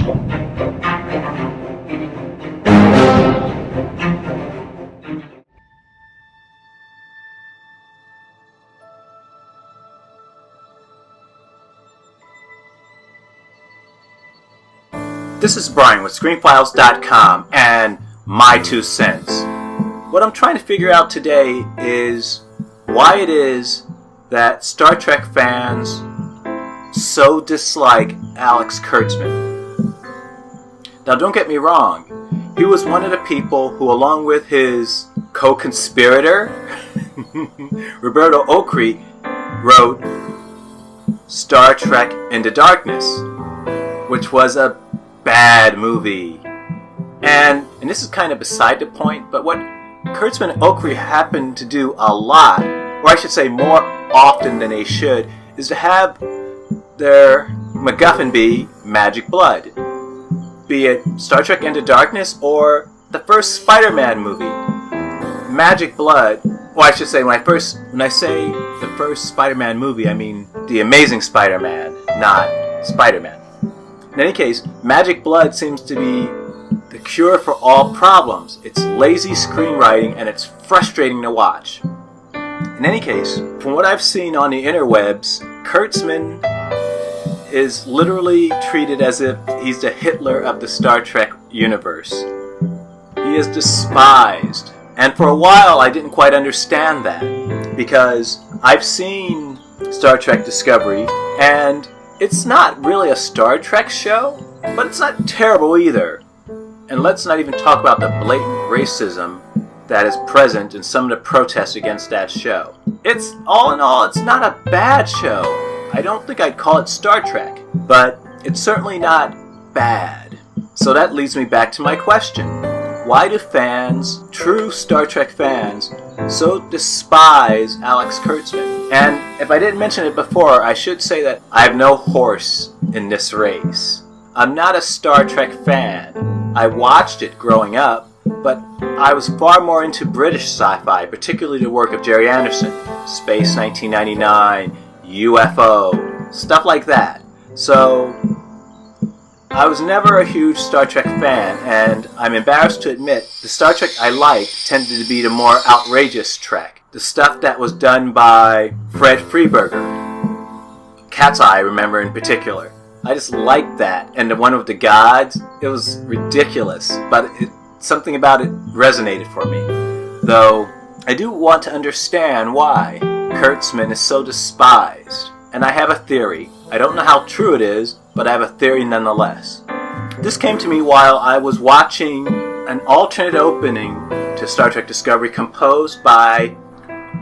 This is Brian with Screenphiles.com and my 2 cents. What I'm trying to figure out today is why it is that Star Trek fans so dislike Alex Kurtzman. Now don't get me wrong, he was one of the people who, along with his co-conspirator, Roberto Ocri, wrote Star Trek Into Darkness, which was a bad movie. And this is kind of beside the point, but what Kurtzman and Ocri happen to do a lot, or I should say more often than they should, is to have their MacGuffin be magic blood. Be it Star Trek Into Darkness or the first Spider-Man movie. Magic blood, well, I should say, when I say the first Spider-Man movie, I mean The Amazing Spider-Man, not Spider-Man. In any case, magic blood seems to be the cure for all problems. It's lazy screenwriting and it's frustrating to watch. In any case, from what I've seen on the interwebs, Kurtzman is literally treated as if he's the Hitler of the Star Trek universe. He is despised. And for a while I didn't quite understand that, because I've seen Star Trek Discovery and it's not really a Star Trek show, but it's not terrible either. And let's not even talk about the blatant racism that is present in some of the protests against that show. It's, all in all, it's not a bad show. I don't think I'd call it Star Trek, but it's certainly not bad. So that leads me back to my question. Why do fans, true Star Trek fans, so despise Alex Kurtzman? And if I didn't mention it before, I should say that I have no horse in this race. I'm not a Star Trek fan. I watched it growing up, but I was far more into British sci-fi, particularly the work of Gerry Anderson, Space 1999, UFO, stuff like that. So I was never a huge Star Trek fan, and I'm embarrassed to admit the Star Trek I liked tended to be the more outrageous Trek. The stuff that was done by Fred Freeberger. Cat's Eye, I remember in particular. I just liked that. And the one with the gods, it was ridiculous, but something about it resonated for me. Though I do want to understand why Kurtzman is so despised. And I have a theory. I don't know how true it is, but I have a theory nonetheless. This came to me while I was watching an alternate opening to Star Trek Discovery composed by,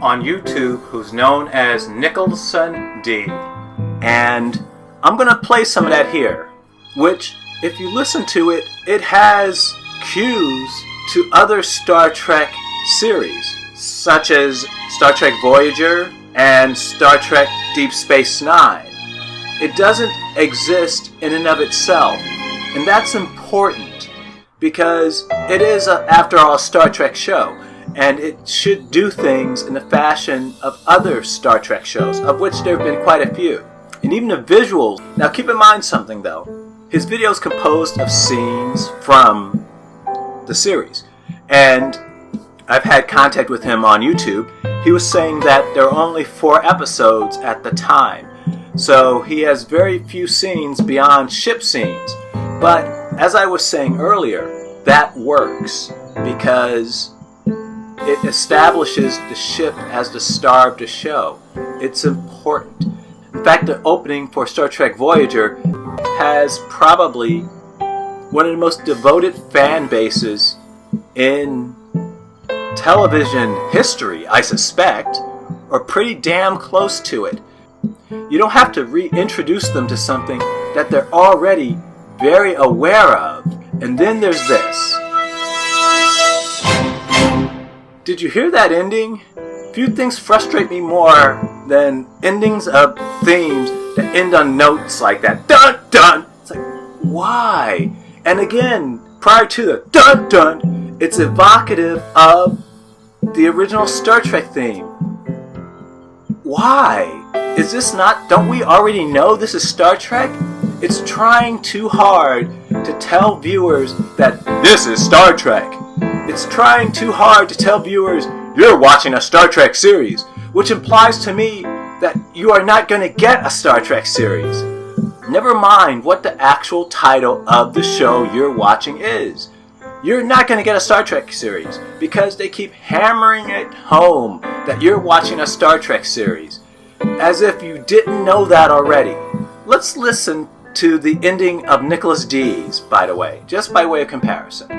on YouTube, who's known as Nicholson D. And I'm going to play some of that here, which, if you listen to it, it has cues to other Star Trek series, such as Star Trek Voyager and Star Trek Deep Space Nine. It doesn't exist in and of itself, and that's important because it is, after all, a Star Trek show, and it should do things in the fashion of other Star Trek shows, of which there have been quite a few. And even the visuals. Now keep in mind something though. His video is composed of scenes from the series, and I've had contact with him on YouTube. He was saying that there are only 4 episodes at the time, so he has very few scenes beyond ship scenes. But as I was saying earlier, that works because it establishes the ship as the star of the show. It's important. In fact, the opening for Star Trek Voyager has probably one of the most devoted fan bases in television history, I suspect, or pretty damn close to it. You don't have to reintroduce them to something that they're already very aware of. And then there's this. Did you hear that ending? Few things frustrate me more than endings of themes that end on notes like that. Dun dun! It's like, why? And again, prior to the dun dun, it's evocative of the original Star Trek theme. Why? Is this not, don't we already know this is Star Trek? It's trying too hard to tell viewers that this is Star Trek. It's trying too hard to tell viewers you're watching a Star Trek series, which implies to me that you are not going to get a Star Trek series. Never mind what the actual title of the show you're watching is. You're not going to get a Star Trek series because they keep hammering it home that you're watching a Star Trek series, as if you didn't know that already. Let's listen to the ending of Nicholas D's, by the way, just by way of comparison.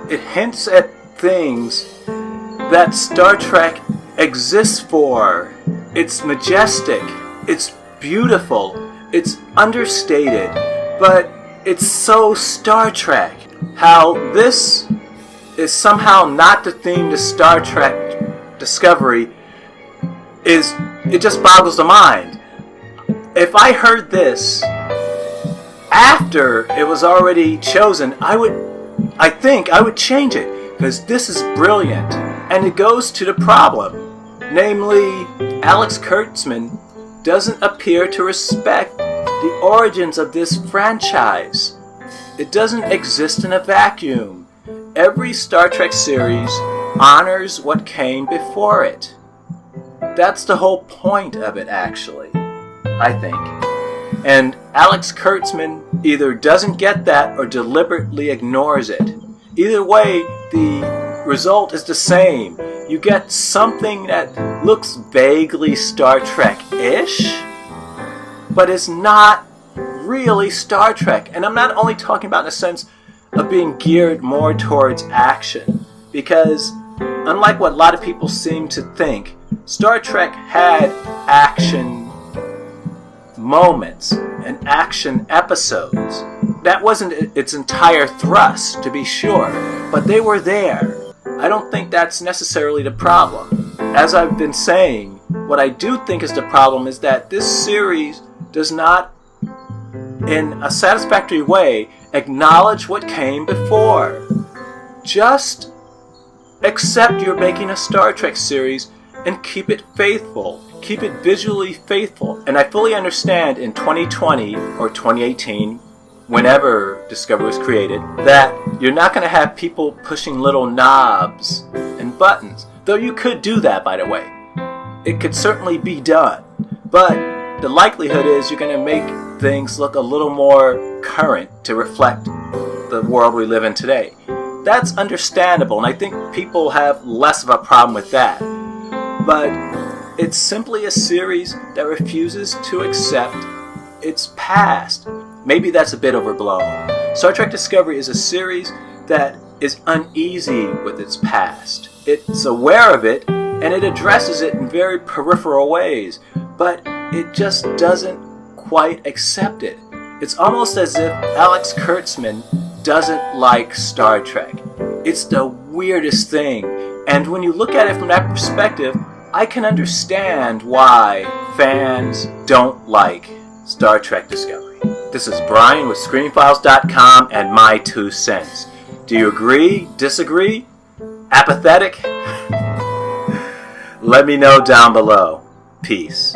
It hints at things that Star Trek exists for. It's majestic, it's beautiful, it's understated, but it's so Star Trek. How this is somehow not the theme to Star Trek Discovery it just boggles the mind. If I heard this after it was already chosen, I think I would change it, because this is brilliant, and it goes to the problem. Namely, Alex Kurtzman doesn't appear to respect the origins of this franchise. It doesn't exist in a vacuum. Every Star Trek series honors what came before it. That's the whole point of it, actually, I think. And Alex Kurtzman either doesn't get that or deliberately ignores it. Either way, the result is the same. You get something that looks vaguely Star Trek-ish, but is not really Star Trek. And I'm not only talking about in the sense of being geared more towards action, because unlike what a lot of people seem to think, Star Trek had action moments and action episodes. That wasn't its entire thrust, to be sure, but they were there. I don't think that's necessarily the problem. As I've been saying, what I do think is the problem is that this series does not, in a satisfactory way, acknowledge what came before. Just accept you're making a Star Trek series and keep it faithful. Keep it visually faithful. And I fully understand in 2020 or 2018, whenever Discovery was created, that you're not going to have people pushing little knobs and buttons. Though you could do that, by the way. It could certainly be done. But the likelihood is you're going to make things look a little more current to reflect the world we live in today. That's understandable, and I think people have less of a problem with that. But it's simply a series that refuses to accept its past. Maybe that's a bit overblown. Star Trek Discovery is a series that is uneasy with its past. It's aware of it, and it addresses it in very peripheral ways, but it just doesn't quite accept it. It's almost as if Alex Kurtzman doesn't like Star Trek. It's the weirdest thing, and when you look at it from that perspective, I can understand why fans don't like Star Trek Discovery. This is Brian with Screenphiles.com and my 2 cents. Do you agree? Disagree? Apathetic? Let me know down below. Peace.